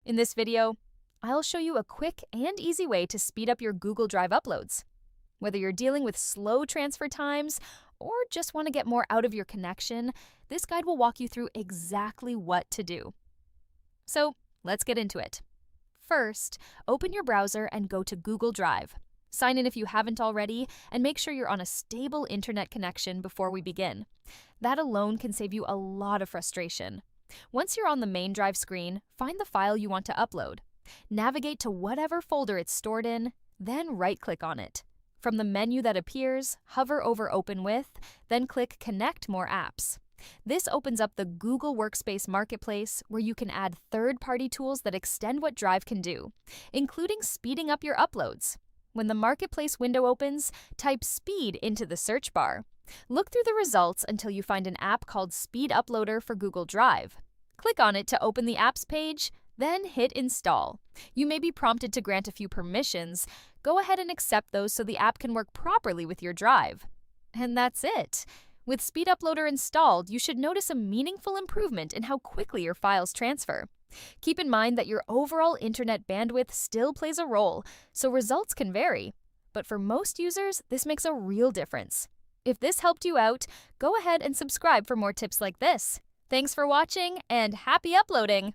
In this video, I'll show you a quick and easy way to speed up your Google Drive uploads. Whether you're dealing with slow transfer times or just want to get more out of your connection, this guide will walk you through exactly what to do. So let's get into it. First, open your browser and go to Google Drive. Sign in if you haven't already, and make sure you're on a stable internet connection before we begin. That alone can save you a lot of frustration. Once you're on the main Drive screen, find the file you want to upload. Navigate to whatever folder it's stored in, then right-click on it. From the menu that appears, hover over Open With, then click Connect More Apps. This opens up the Google Workspace Marketplace, where you can add third-party tools that extend what Drive can do, including speeding up your uploads. When the Marketplace window opens, type Speed into the search bar. Look through the results until you find an app called Speed Uploader for Google Drive. Click on it to open the apps page, then hit Install. You may be prompted to grant a few permissions. Go ahead and accept those so the app can work properly with your Drive. And that's it. With Speed Uploader installed, you should notice a meaningful improvement in how quickly your files transfer. Keep in mind that your overall internet bandwidth still plays a role, so results can vary. But for most users, this makes a real difference. If this helped you out, go ahead and subscribe for more tips like this. Thanks for watching, and happy uploading!